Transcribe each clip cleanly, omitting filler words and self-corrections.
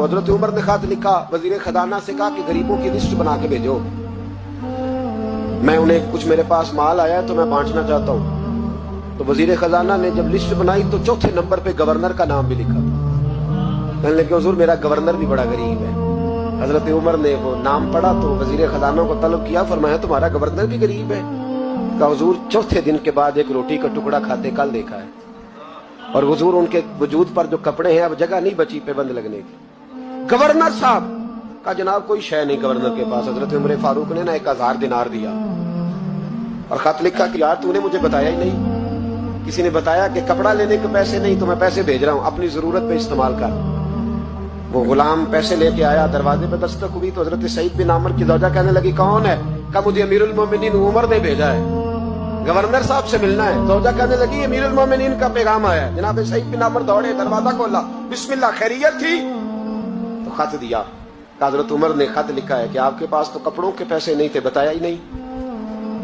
हजरत उमर ने खत लिखा, वजीर खजाना से कहा कि गरीबों की लिस्ट बना के भेजो, मैं उन्हें कुछ मेरे पास माल आया है तो मैं बांटना चाहता हूँ। तो वजीर खजाना ने जब लिस्ट बनाई तो चौथे नंबर पे गवर्नर का नाम भी लिखा। कहने लगे हुजूर मेरा गवर्नर भी बड़ा गरीब है। हजरत उमर ने वो नाम पढ़ा तो वजीर खजाना को तलब किया, फरमाया तुम्हारा गवर्नर भी गरीब है। कहा हुजूर चौथे दिन के बाद एक रोटी का टुकड़ा खाते कल देखा है, और हुजूर उनके वजूद पर जो कपड़े हैं अब जगह नहीं बची पेबंद लगने की। गवर्नर साहब का जनाब कोई शय नहीं गवर्नर के पास। हजरत उमर फारूक ने ना 1000 दिनार दिया और खत लिखा कि यार तूने मुझे बताया ही नहीं, किसी ने बताया कि कपड़ा लेने के पैसे नहीं तो मैं पैसे भेज रहा हूं, अपनी जरूरत पे इस्तेमाल कर। वो गुलाम पैसे लेके आया, दरवाजे पे दस्तक हुई तो हजरत सईद बिन आमर की ज़ौजा कहने लगी कौन है? कहा मुझे अमीरुल मोमिनीन उमर ने भेजा है, गवर्नर साहब से मिलना है। ज़ौजा कहने लगी अमीरुल मोमिनीन का पैगाम आया है। जनाब सईद बिन आमर दौड़े, दरवाजा खोला, बिस्मिल्लाह खैरियत थी? तो खत दिया। हजरत उमर ने खत लिखा है कि आपके पास तो कपड़ों के पैसे नहीं थे, बताया ही नहीं।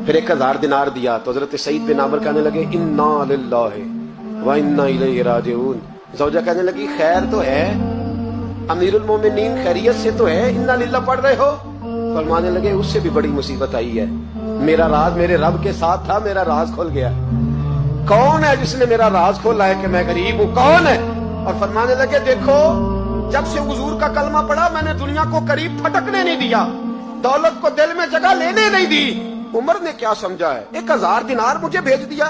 फिर 1000 दिनार दिया तो हजरत सईद बिन आमर कहने लगे इन्ना लिल्लाहि व इन्ना इलैहि राजिऊन। ज़ौजा कहने लगी खैर तो है, अमीरुल मोमिनीन खैरियत से तो है, इन्ना लिल्लाह पढ़ रहे हो? फरमाने लगे उससे भी बड़ी मुसीबत आई है, मेरा राज मेरे रब के साथ था, मेरा राज खुल गया। कौन है जिसने मेरा राज खोला है कि मैं गरीब हूं? कौन है? और फरमाने लगे देखो जब से हुजूर का कलमा पड़ा मैंने दुनिया को करीब फटकने नहीं दिया, दौलत को दिल में जगह लेने नहीं दी। उमर ने क्या समझा है? 1000 दिनार मुझे भेज दिया।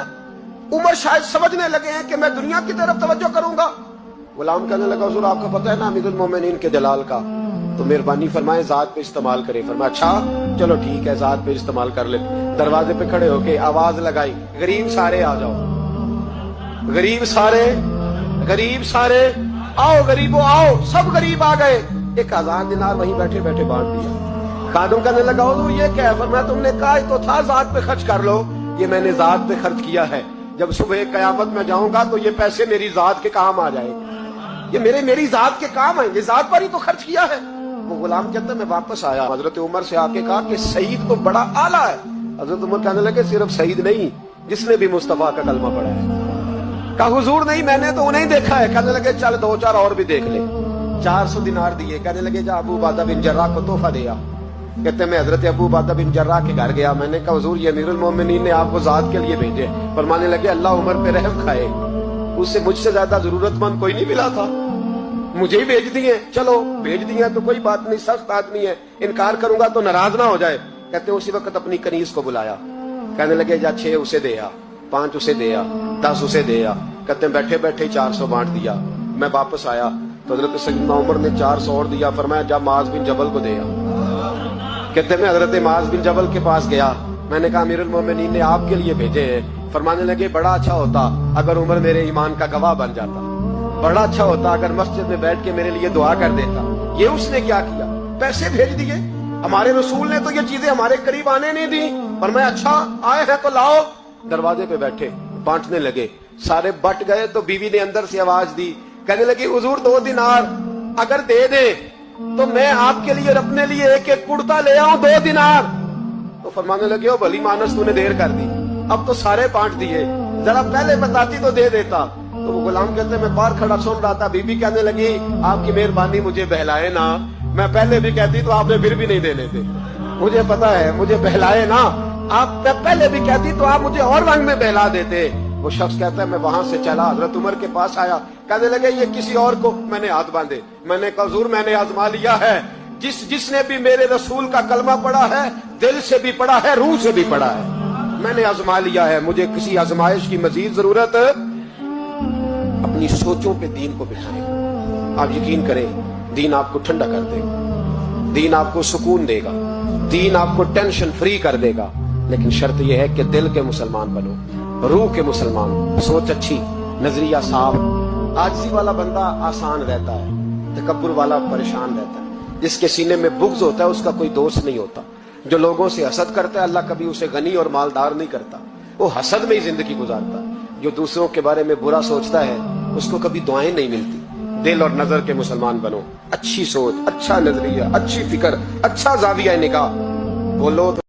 उमर शायद समझने लगे हैं कि मैं दुनिया की तरफ तवज्जो करूंगा। गुलाम कहने लगा हुजूर आपको पता है ना अमीरुल मोमिनीन के जलाल का, तो मेहरबानी फरमाए जात पे इस्तेमाल करे। फरमाया अच्छा चलो ठीक है जात पे इस्तेमाल कर ले। दरवाजे पे खड़े होके आवाज लगाई गरीब सारे आ जाओ, गरीब सारे आओ, गरीबों आओ। सब गरीब आ गए। 1000 दिनार वहीं बैठे बैठे बांट दिया। खादम कहने लगा हुजूर ये क्या है? फरमाया तुमने कहा तो था जात पे खर्च कर लो, ये मैंने जात पे खर्च किया है। जब सुबह कयामत में जाऊंगा तो ये पैसे मेरी जात के काम आ जाएंगे, ये मेरी जात के काम आएंगे, जात पर ही तो खर्च किया है। वो गुलाम कहते मैं वापस आया, हजरत उमर से आके कहा कि सईद तो बड़ा आला है। हजरत उमर कहने लगे सिर्फ सईद नहीं, जिसने भी मुस्तफा का कलमा पढ़ा है। कहा हुजूर नहीं मैंने तो उन्हें देखा है। कहने लगे चल 2-4 और भी देख ले। 400 दिनार दिए। कहने लगे जा अबू उबादा बिन जर्राह को तोहफा दिया। कहते मैं हजरत अबू उबादा बिन जर्राह के घर गया, मैंने कहा हुजूर ये अमीरुल मोमिनीन ने आपको जात के लिए भेजे। फरमाने लगे अल्लाह उमर पे रहम खाए, उससे मुझसे ज्यादा जरूरतमंद कोई नहीं मिला था, मुझे ही भेज दिए। चलो भेज दिए तो कोई बात नहीं, सख्त आदमी है, इनकार करूंगा तो नाराज ना हो जाए। कहते उसी वक्त अपनी कनीज को बुलाया। कहने लगे जा 6 उसे दे आ, 5 उसे दे आ, 10 उसे दे आ। कहते बैठे बैठे 400 बांट दिया। मैं वापस आया तो हजरत सैयदना उमर ने 400 और दिया। फरमाया जा माज बिन जबल को दे आ। कहते मैं हजरत माज बिन जबल के पास गया, मैंने कहा अमीरुल मोमिनीन ने आपके लिए भेजे हैं। फरमाने लगे बड़ा अच्छा होता अगर उमर मेरे ईमान का गवाह बन जाता, बड़ा अच्छा होता अगर मस्जिद में बैठ के मेरे लिए दुआ कर देता। ये उसने क्या किया? पैसे भेज दिए। हमारे रसूल ने तो ये चीजें हमारे करीब आने नहीं दी। पर मैं अच्छा आए हैं तो लाओ। दरवाजे पे बैठे बांटने लगे, सारे बट गए तो बीवी ने अंदर से आवाज दी, कहने लगी हुजूर 2 दिनार अगर दे दे तो मैं आपके लिए और अपने लिए एक कुर्ता ले आऊं 2 दिनार। तो फरमाने लगे ओ भली मानस तूने देर कर दी, अब तो सारे बांट दिए, जरा पहले बताती तो दे देता। तो वो गुलाम कहते मैं बाहर खड़ा सुन रहा था, बीबी कहने लगी आपकी मेहरबानी मुझे बहलाए ना, मैं पहले भी कहती तो आपने फिर भी नहीं देने थे, मुझे पता है मुझे बहलाए ना, आप पहले भी कहती तो आप मुझे और रंग में बहला देते। वो शख्स कहता है मैं वहां से चला, हजरत उमर के पास आया, कहने लगे ये किसी और को मैंने हाथ बांधे। मैंने कहा हुजूर मैंने आजमा लिया है, जिसने भी मेरे रसूल का कलमा पढ़ा है दिल से भी पढ़ा है, रूह से भी पढ़ा है, मैंने आजमा लिया है, मुझे किसी आजमाइश की मजीद जरूरत। अपनी सोचों पे दीन को बिठाएं। आप यकीन करें दीन आपको ठंडा कर देगा, दीन आपको सुकून देगा, दीन आपको टेंशन फ्री कर देगा। लेकिन शर्त यह है कि दिल के मुसलमान बनो, रूह के मुसलमान, सोच अच्छी, नजरिया साफ। आजिज़ी वाला बंदा आसान रहता है, तकब्बुर वाला परेशान रहता है। जिसके सीने में बुग़्ज़ होता है उसका कोई दोस्त नहीं होता। जो लोगों से हसद करता है अल्लाह कभी उसे गनी और मालदार नहीं करता, वो हसद में ही जिंदगी गुजारता। जो दूसरों के बारे में बुरा सोचता है उसको कभी दुआएं नहीं मिलती। दिल और नजर के मुसलमान बनो, अच्छी सोच, अच्छा नजरिया, अच्छी फिक्र, अच्छा जाविया निगाह। बोलो तो